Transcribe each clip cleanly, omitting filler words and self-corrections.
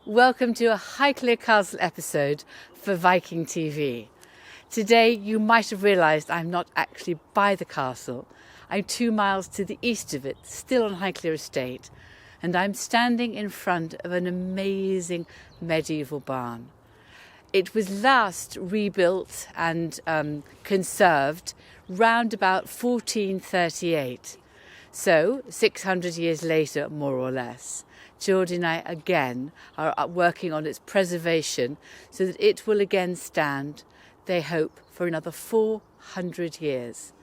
Welcome to a Highclere Castle episode for Viking.TV. Today you might have realised I'm not actually by the castle. I'm 2 miles to the east of it, still on Highclere Estate, and I'm standing in front of an amazing medieval barn. It was last rebuilt and conserved round about 1438. So, 600 years later, more or less, Geordie and I again are working on its preservation so that it will again stand, they hope, for another 400 years.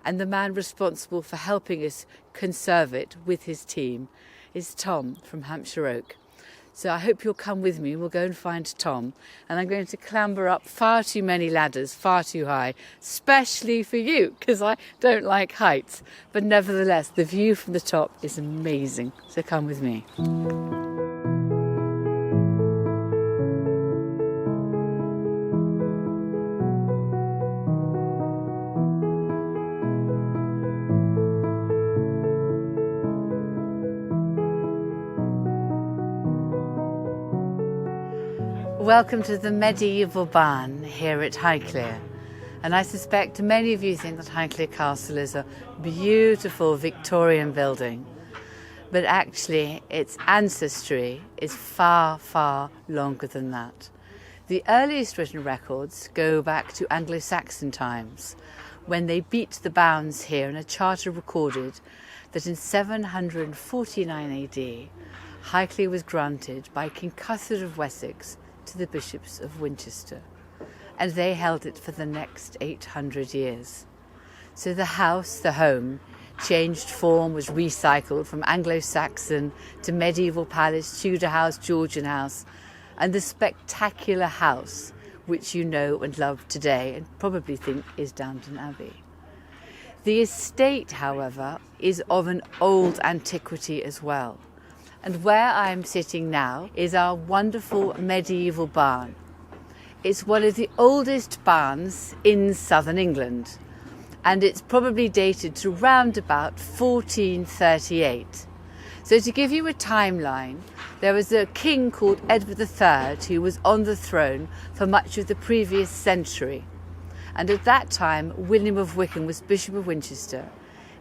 And the man responsible for helping us conserve it with his team is Tom from Hampshire Oak. So I hope you'll come with me. We'll go and find Tom. And I'm going to clamber up far too many ladders, far too high, especially for you, because I don't like heights. But nevertheless, the view from the top is amazing. So come with me. Welcome to the medieval barn here at Highclere, and I suspect many of you think that Highclere Castle is a beautiful Victorian building, but actually its ancestry is far, far longer than that. The earliest written records go back to Anglo-Saxon times, when they beat the bounds here, and a charter recorded that in 749 AD, Highclere was granted by King Cuthred of Wessex to the bishops of Winchester, and they held it for the next 800 years. So the house, the home, changed form, was recycled from Anglo-Saxon to medieval palace, Tudor house, Georgian house, and the spectacular house which you know and love today and probably think is Downton Abbey. The estate, however, is of an old antiquity as well. And where I'm sitting now is our wonderful medieval barn. It's one of the oldest barns in southern England, and it's probably dated to round about 1438. So to give you a timeline, there was a king called Edward III who was on the throne for much of the previous century. And at that time, William of Wykeham was Bishop of Winchester,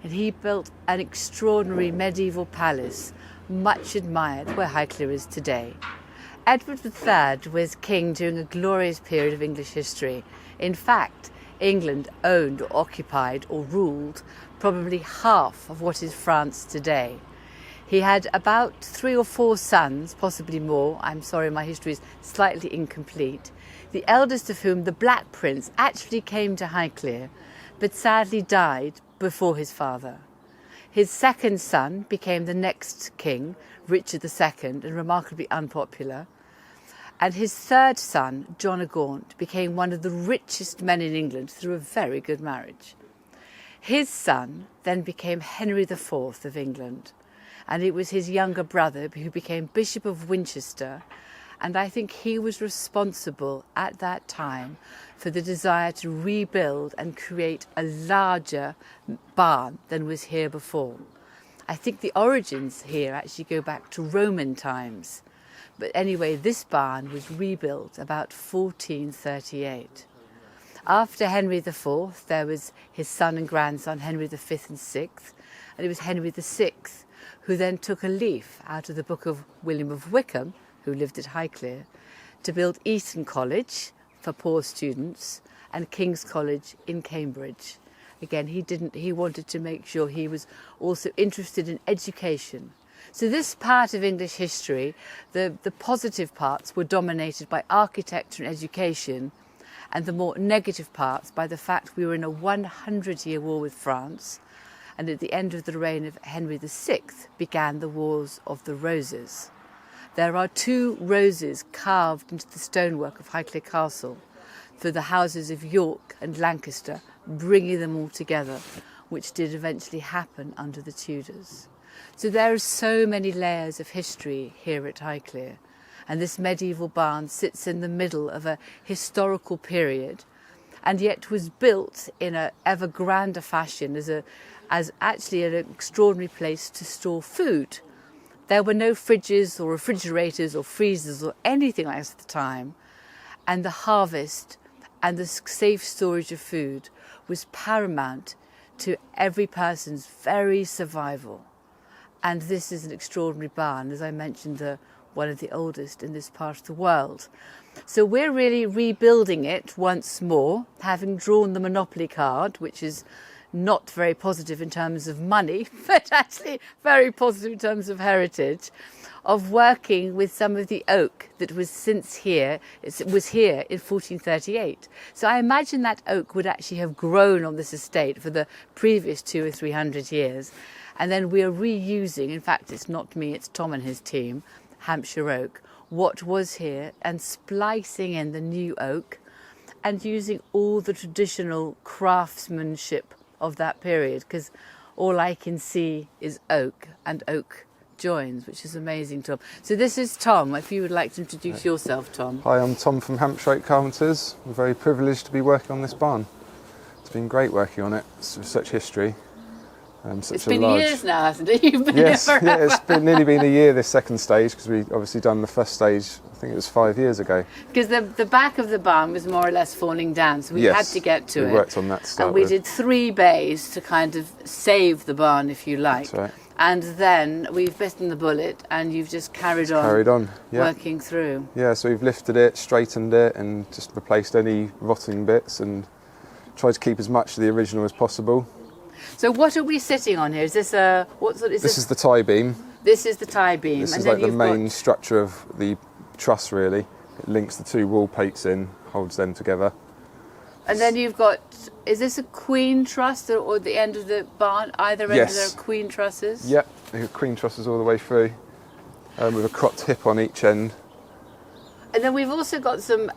and he built an extraordinary medieval palace much admired where Highclere is today. Edward III was king during a glorious period of English history. In fact, England owned or occupied or ruled probably half of what is France today. He had about 3 or 4 sons, possibly more. I'm sorry, my history is slightly incomplete. The eldest of whom, the Black Prince, actually came to Highclere, but sadly died before his father. His second son became the next king, Richard II, and remarkably unpopular. And his third son, John of Gaunt, became one of the richest men in England through a very good marriage. His son then became Henry IV of England, and it was his younger brother who became Bishop of Winchester, and I think he was responsible at that time for the desire to rebuild and create a larger barn than was here before. I think the origins here actually go back to Roman times. But anyway, this barn was rebuilt about 1438. After Henry IV, there was his son and grandson, Henry V and VI, and it was Henry VI who then took a leaf out of the book of William of Wykeham, who lived at Highclere, to build Eton College for poor students and King's College in Cambridge. Again, he wanted to make sure he was also interested in education. So this part of English history, the positive parts were dominated by architecture and education, and the more negative parts by the fact we were in a 100-year war with France, and at the end of the reign of Henry VI began the Wars of the Roses. There are 2 roses carved into the stonework of Highclere Castle for the houses of York and Lancaster, bringing them all together, which did eventually happen under the Tudors. So there are so many layers of history here at Highclere, and this medieval barn sits in the middle of a historical period, and yet was built in an ever grander fashion as actually an extraordinary place to store food. There were no fridges or refrigerators or freezers or anything like this at the time. And the harvest and the safe storage of food was paramount to every person's very survival. And this is an extraordinary barn, as I mentioned, one of the oldest in this part of the world. So we're really rebuilding it once more, having drawn the Monopoly card, which is not very positive in terms of money, but actually very positive in terms of heritage, of working with some of the oak that was since here. It was here in 1438. So I imagine that oak would actually have grown on this estate for the previous 200 or 300 years. And then we are reusing, in fact, it's not me, it's Tom and his team, Hampshire oak, what was here, and splicing in the new oak and using all the traditional craftsmanship of that period, because all I can see is oak and oak joins, which is amazing, Tom. So this is Tom. If you would like to introduce yourself, Tom. Hi, I'm Tom from Hampshire Oak Carpenters. We're very privileged to be working on this barn. It's been great working on it. It's such history. It's been years now, hasn't it? You've been yes, here forever. Yeah, it's nearly been a year, this second stage, because we obviously done the first stage, I think it was 5 years ago. Because the back of the barn was more or less falling down, so we had to get to it. We worked on that to start and we with. did 3 bays to kind of save the barn, if you like. That's right. And then we've bitten the bullet, and you've just carried on yeah. working through. Yeah, so we've lifted it, straightened it, and just replaced any rotting bits, and tried to keep as much of the original as possible. So what are we sitting on here? Is this This is the tie beam. This is the tie beam. This and is then like the main structure of the truss, really. It links the 2 wall plates in, holds them together. And then you've got, is this a queen truss or the end of the barn? Either end of there are queen trusses? Yep, the queen trusses all the way through, with a cropped hip on each end. And then we've also got some,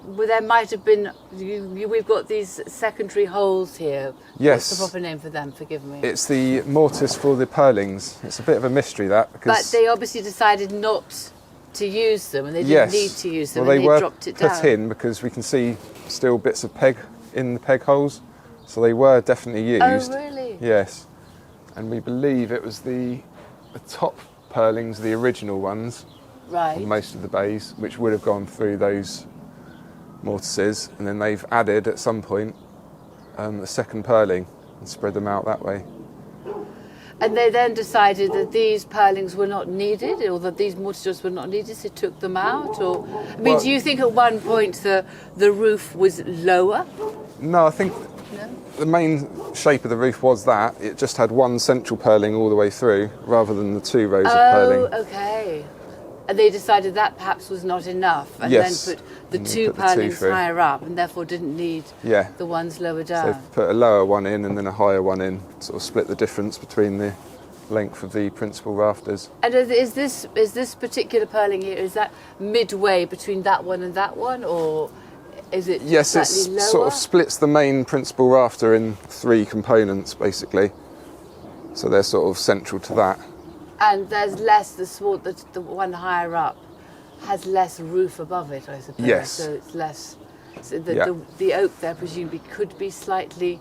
well, there might have been, we've got these secondary holes here. Yes. What's the proper name for them? Forgive me. It's the mortise for the purlings. It's a bit of a mystery, that. Because but they obviously decided not to use them, and they didn't need to use them, well, and they were dropped it down. put in because we can see still bits of peg in the peg holes. So they were definitely used. Oh, really? Yes. And we believe it was the top purlings, the original ones, right, on most of the bays, which would have gone through those mortises, and then they've added at some point a second purling and spread them out that way. And they then decided that these purlings were not needed, or that these mortises were not needed, so took them out? Or I mean, do you think at one point the roof was lower? No, I think the main shape of the roof was that. It just had one central purling all the way through, rather than the 2 rows of purling. Oh, okay. And they decided that perhaps was not enough, and then put the 2 purlings higher up, and therefore didn't need the ones lower down. So they've put a lower one in and then a higher one in, sort of split the difference between the length of the principal rafters. And is this particular purling here, is that midway between that one and that one, or is it slightly lower? Sort of splits the main principal rafter in 3 components, basically. So they're sort of central to that. And there's less, the one higher up has less roof above it, I suppose. Yes. So it's less. So the oak there presumably could be slightly,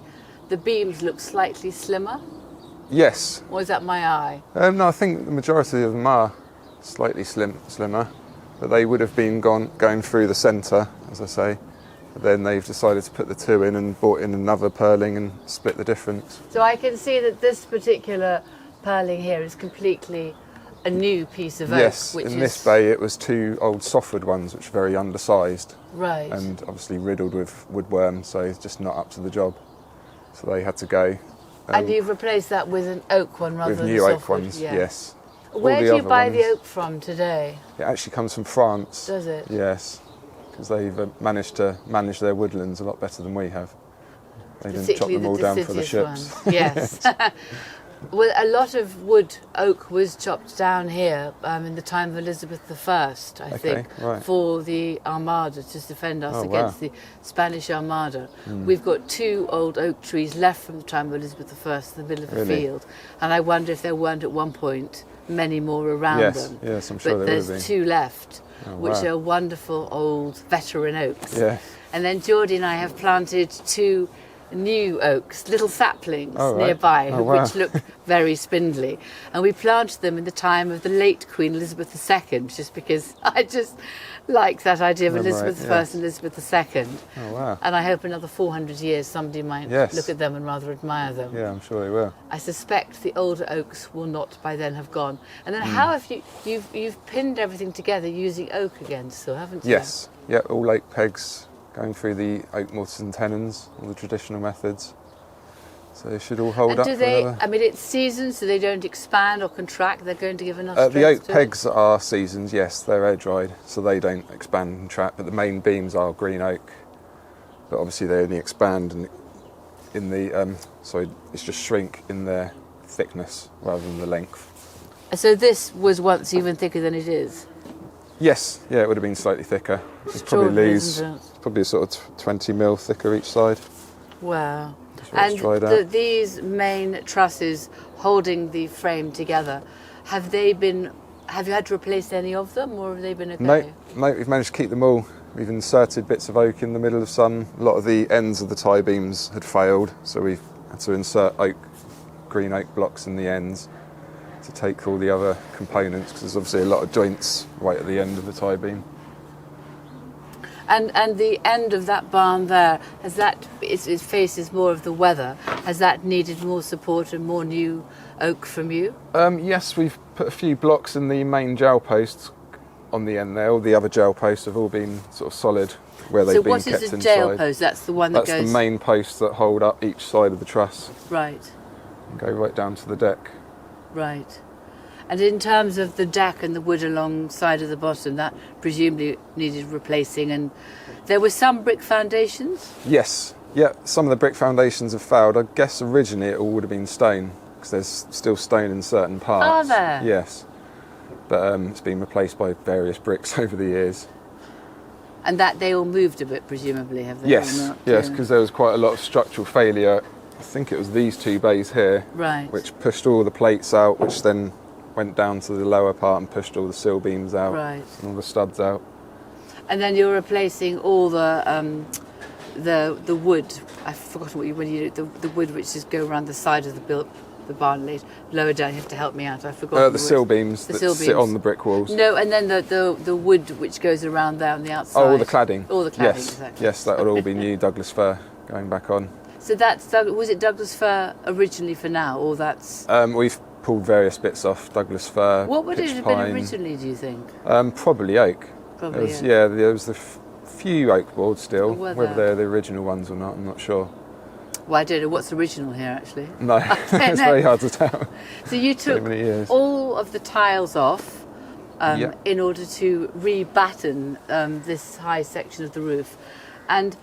the beams look slightly slimmer? Yes. Or is that my eye? No, I think the majority of them are slightly slimmer, but they would have been going through the centre, as I say. But then they've decided to put the 2 in and brought in another purling and split the difference. So I can see that this particular purling here is completely a new piece of oak. Yes, in this bay it was 2 old softwood ones which are very undersized. Right. And obviously riddled with woodworm, so it's just not up to the job. So they had to go. And you've replaced that with an oak one rather than new softwood? oak ones, yes. Where do you buy the oak from today? It actually comes from France. Does it? Yes, because they've managed to manage their woodlands a lot better than we have. They didn't chop them all down for the ships. Yes. Well, a lot of oak was chopped down here in the time of Elizabeth I, I think, for the Armada, to defend us against the Spanish Armada. We've got 2 old oak trees left from the time of Elizabeth I in the middle of the field, and I wonder if there weren't at one point many more around them. Yes, I'm sure but there will be. there's 2 left, which are wonderful old veteran oaks. Yeah. And then Geordie and I have planted 2 new oaks, little saplings Oh, right. nearby, Oh, wow. which look very spindly. And we planted them in the time of the late Queen Elizabeth II, just because I just like that idea of Elizabeth I and Elizabeth II. Oh, wow. And I hope another 400 years somebody might look at them and rather admire them. Yeah, I'm sure they will. I suspect the older oaks will not by then have gone. And then how have you've pinned everything together using oak again still, haven't you? Yes. Yeah, all oak pegs going through the oak mortars and tenons, all the traditional methods. So they should all hold up. Do they? I mean, it's seasoned, so they don't expand or contract. They're going to give enough strength the oak to it? pegs are seasons, yes, they're air dried, so they don't expand and contract. But the main beams are green oak, but obviously they only expand in the it's just shrink in their thickness rather than the length. So this was once even thicker than it is. Yes, yeah, it would have been slightly thicker. You'd probably lose probably a sort of 20 mil thicker each side. Wow. And these main trusses holding the frame together, have you had to replace any of them, or have they been okay? No, we've managed to keep them all. We've inserted bits of oak in the middle of some. A lot of the ends of the tie beams had failed, so we've had to insert green oak blocks in the ends to take all the other components, because there's obviously a lot of joints right at the end of the tie beam. And the end of that barn there, it faces more of the weather. Has that needed more support and more new oak from you? Yes, we've put a few blocks in the main jowl posts on the end there. All the other jowl posts have all been sort of solid where they've been kept inside. So what is a jowl post? That's the one that goes... That's the main posts that hold up each side of the truss. Right. And go right down to the deck. Right. And in terms of the deck and the wood alongside of the bottom, that presumably needed replacing, and there were some brick foundations? Yes, yeah, some of the brick foundations have failed. I guess originally it all would have been stone, because there's still stone in certain parts. Are there? Yes, but it's been replaced by various bricks over the years. And that they all moved a bit, presumably, have they? Yes, yes, because there was quite a lot of structural failure. I think it was these two bays here, right, which pushed all the plates out, which then went down to the lower part and pushed all the sill beams out, right, and all the studs out. And then you're replacing all the wood. I've forgotten when you do the wood which just go around the side of the barn. Lower down, you have to help me out. I forgot. The sill beams that sit on the brick walls. No, and then the wood which goes around there on the outside. Oh, all the cladding. All the cladding. Yes, exactly. Yes, that would all be new Douglas fir going back on. So was it Douglas fir originally for now, or that's? We've pulled various bits off Douglas fir. What would it have been originally, do you think? Probably oak. Probably, there was the few oak boards still. Whether they're the original ones or not, I'm not sure. Well, I don't know what's original here, actually. No, it's very hard to tell. So you took all of the tiles off in order to re-batten this high section of the roof. And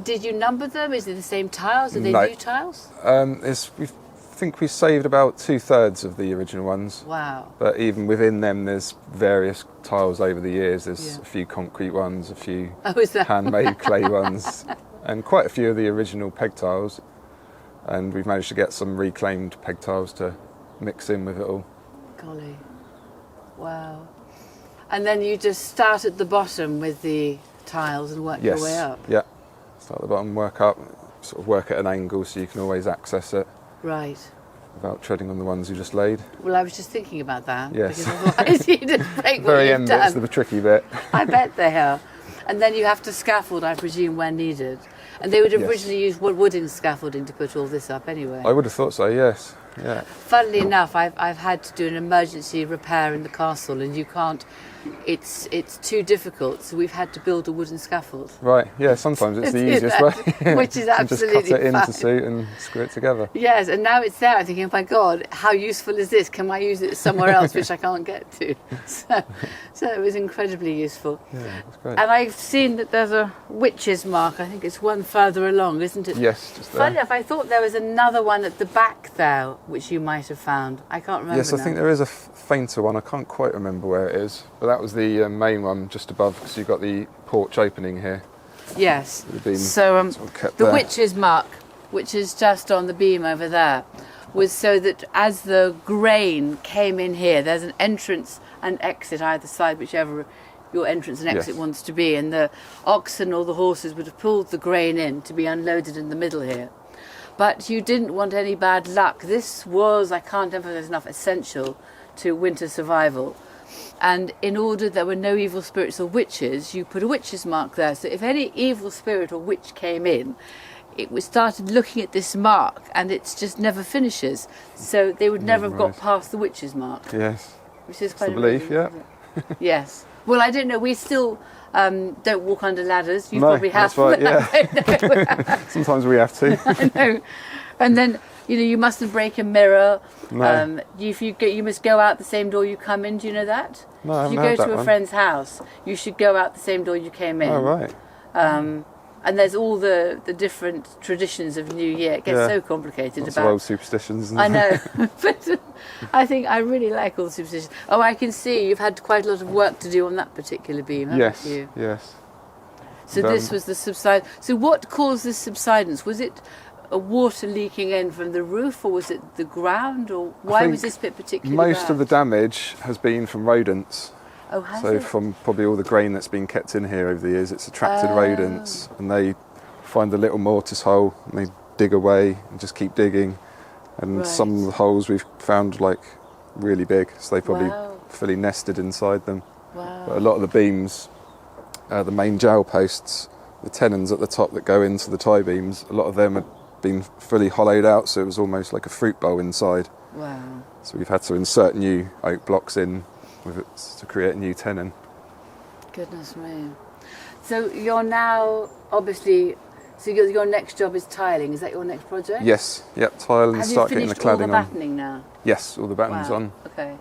did you number them? Is it the same tiles? Are they new tiles? I think we saved about 2/3 of the original ones. Wow. But even within them, there's various tiles over the years. There's a few concrete ones, a few handmade clay ones, and quite a few of the original peg tiles. And we've managed to get some reclaimed peg tiles to mix in with it all. Golly. Wow. And then you just start at the bottom with the tiles and work your way up? Yeah. Start at the bottom, work up, sort of work at an angle so you can always access it. Right. Without treading on the ones you just laid. Well, I was just thinking about that. Yes. Because otherwise you just break what you've done. Very end bit's the tricky bit. I bet they are. And then you have to scaffold, I presume, when needed. And they would have originally used wooden scaffolding to put all this up anyway. I would have thought so, yes. Yeah. Funnily enough, I've had to do an emergency repair in the castle, and you can't. It's too difficult, so we've had to build a wooden scaffold. Right. Yeah. Sometimes it's the easiest way. Which is absolutely just cut it fine. into suit and screw it together. Yes, and now it's there. I'm thinking, oh my God, how useful is this? Can I use it somewhere else, which I can't get to? So it was incredibly useful. Yeah, that's great. And I've seen that there's a witch's mark. I think it's one further along, isn't it? Yes, just there. Funny enough, I thought there was another one at the back there, which you might have found. I can't remember. Yes, I think there is a fainter one. I can't quite remember where it is, but that was the main one just above, because you've got the porch opening here. Yes. So the witch's mark, which is just on the beam over there, was so that as the grain came in here, there's an entrance and exit either side, whichever your entrance and exit Yes. wants to be, and the oxen or the horses would have pulled the grain in to be unloaded in the middle here. But you didn't want any bad luck. This was, I can't emphasize enough, essential to winter survival. And in order there were no evil spirits or witches, you put a witch's mark there. So if any evil spirit or witch came in, it was started looking at this mark, and it just never finishes. So they would never have got past the witch's mark. Yes. Which is It's quite the belief, amazing, yeah. isn't it? Yes. Well, I don't know. We still don't walk under ladders. You No, probably have. that's right, yeah. Sometimes we have to. I know. And then, you know, you mustn't break a mirror. No. You must go out the same door you come in. Do you know that? No, I If you haven't heard go to that a one. friend's house, you should go out the same door you came in. Oh, right. And there's all the different traditions of New Year. It gets Yeah. so complicated Lots of old superstitions. Isn't I there? know, but I think I really like all the superstitions. Oh, I can see you've had quite a lot of work to do on that particular beam, haven't Yes, you? yes. So this was the subsidence. So what caused this subsidence? Was it a water leaking in from the roof, or was it the ground, or why was this bit particularly Most bad? of the damage has been from rodents. Oh, has So it? from probably all the grain that's been kept in here over the years, it's attracted rodents, and they find a little mortise hole and they dig away and just keep digging. And some of the holes we've found like really big, so they probably fully nested inside them. Wow. But a lot of the beams, the main jowl posts, the tenons at the top that go into the tie beams, a lot of them had been fully hollowed out, so it was almost like a fruit bowl inside. Wow. So we've had to insert new oak blocks in with it to create a new tenon. Goodness me. So you're now obviously. So your next job is tiling. Is that your next project? Yes, yep, tile and Have start you getting the finished all the cladding on. battening now? Yes, all the battening's Wow. on. Okay.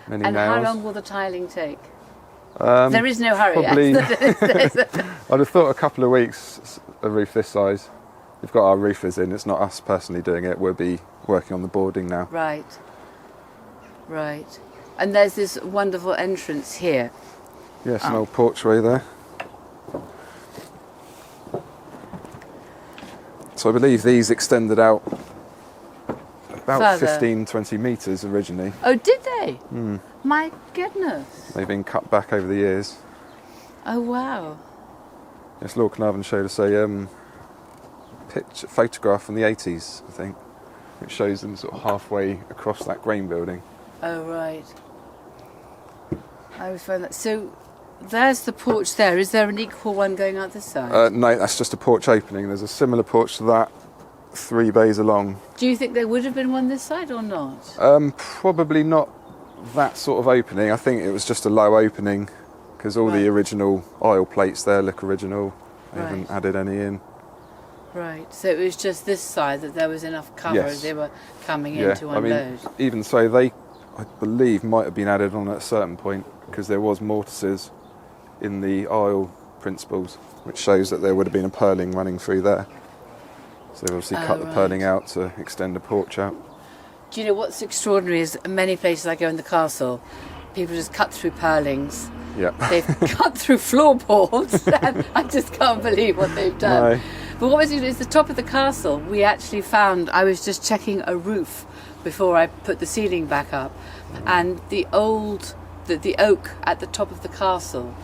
Many And nails. how long will the tiling take? Um, There is no hurry. probably- I'd have thought a couple of weeks, a roof this size. We've got our roofers in, it's not us personally doing it, we'll be working on the boarding now. Right. Right. And there's this wonderful entrance here. Yes, an old porchway there. So I believe these extended out about Further. 15, 20 metres originally. Oh, did they? My goodness. They've been cut back over the years. Oh, wow. Yes, Lord Carnarvon showed us a photograph from the 80s, I think, which shows them sort of halfway across that grain building. Oh, right. I always find that. So there's the porch there. Is there an equal one going out this side? No, that's just a porch opening. There's a similar porch to that, 3 bays along. Do you think there would have been one this side or not? Probably not that sort of opening. I think it was just a low opening because all the original oil plates there look original. They haven't added any in. Right. So it was just this side that there was enough cover as they were coming in to I unload. mean, even so, they, I believe, might have been added on at a certain point because there was mortises in the aisle principles, which shows that there would have been a purling running through there. So they've obviously cut the purling out to extend the porch out. Do you know what's extraordinary is many places I go in the castle, people just cut through purlings. Yeah. They've cut through floorboards. And I just can't believe what they've done. No. But what was it? Is the top of the castle. We actually found. I was just checking a roof before I put the ceiling back up, and the oak at the top of the castle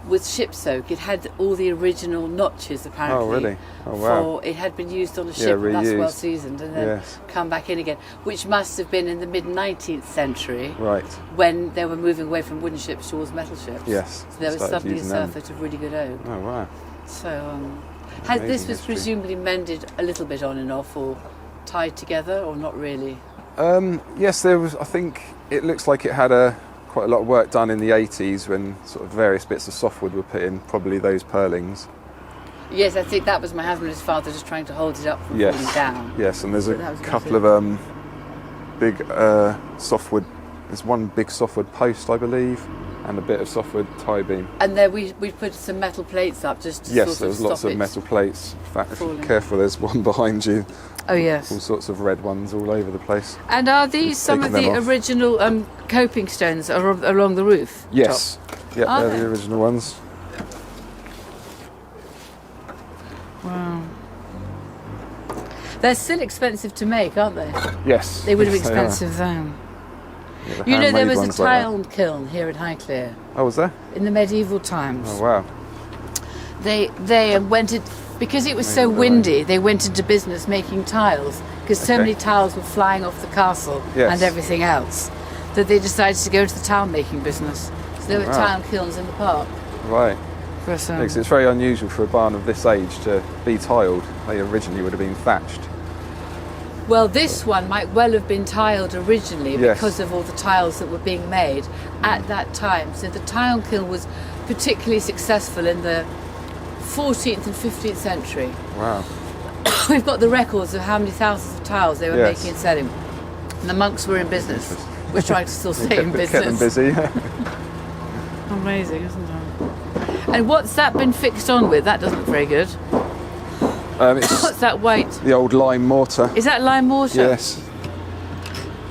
was ship's oak. It had all the original notches apparently. Oh, really? Oh, wow. It had been used on a ship, and that's reused. well seasoned, and then come back in again, which must have been in the mid 19th century. Right. When they were moving away from wooden ships towards metal ships. Yes. So there was Started suddenly a using them. surfeit of really good oak. Oh, wow. So, this Amazing was history. presumably mended a little bit on and off, or tied together, or not really? Yes, there was. I think it looks like it had quite a lot of work done in the 80s when sort of various bits of softwood were put in, probably those purlings. Yes, I think that was my husband and his father just trying to hold it up from falling down. Yes, and there's So that a was couple of big softwood. There's one big softwood post, I believe, and a bit of softwood tie beam. And then we put some metal plates up just to Yes, sort there of was lots stop of it. metal plates. In fact, if falling. you're careful, there's one behind you. Oh yes. All sorts of red ones all over the place. And are these some of taken the them off. original coping stones along the roof? Yes. Yeah, Are they're they? the original ones. Wow. They're still expensive to make, aren't they? Yes. They would have been yes, they are. expensive then. The You know, there handmade was a ones like that. tile kiln here at Highclere Oh, was there? in the medieval times. Oh, wow. They went it because it was so windy. They went into business making tiles because so many tiles were flying off the castle and everything else that they decided to go into the tile making business. So there were tile kilns in the park. Right. Because, Because it's very unusual for a barn of this age to be tiled. They originally would have been thatched. well, this one might well have been tiled originally because of all the tiles that were being made at that time. So the tile kiln was particularly successful in the 14th and 15th century. Wow. We've got the records of how many thousands of tiles they were making and selling. And the monks were in business. We're trying to still stay in business. Kept them busy. Amazing, isn't it? And what's that been fixed on with? That doesn't look very good. It's What's that white? the old lime mortar. Is that lime mortar? Yes.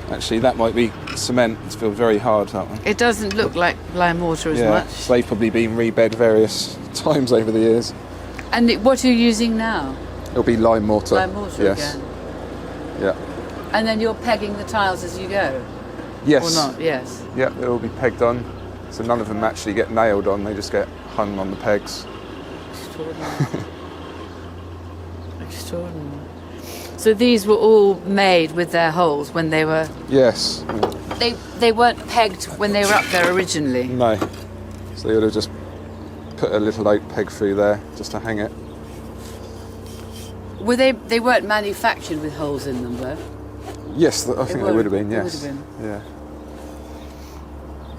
Actually, that might be cement. It feels very hard, that one. It doesn't look like lime mortar as much. So they've probably been rebed various times over the years. And what are you using now? It'll be lime mortar. Lime mortar again. Yeah. And then you're pegging the tiles as you go? Yes. Or not? Yes. Yeah, they'll all be pegged on. So none of them actually get nailed on, they just get hung on the pegs. Extraordinary. Extraordinary. So these were all made with their holes when they were... Yes. They weren't pegged when they were up there originally? No. So they would have just put a little oak peg through there just to hang it. Were they weren't manufactured with holes in them though? Yes, I think they would have been, They yes. would have been. Yeah.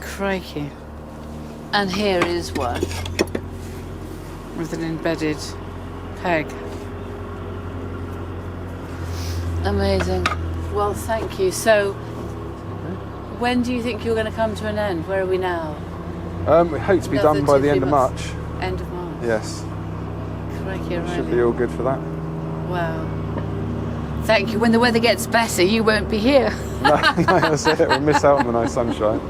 Crikey. And here is one with an embedded peg. Amazing. Well, thank you. So, when do you think you're going to come to an end? Where are we now? We hope to be Another done by the 2-3 end of months. March. End of March. Yes. Crikey, right. Should be all good for that. Wow. Thank you. When the weather gets better, you won't be here. No, that's it. We'll miss out on the nice sunshine.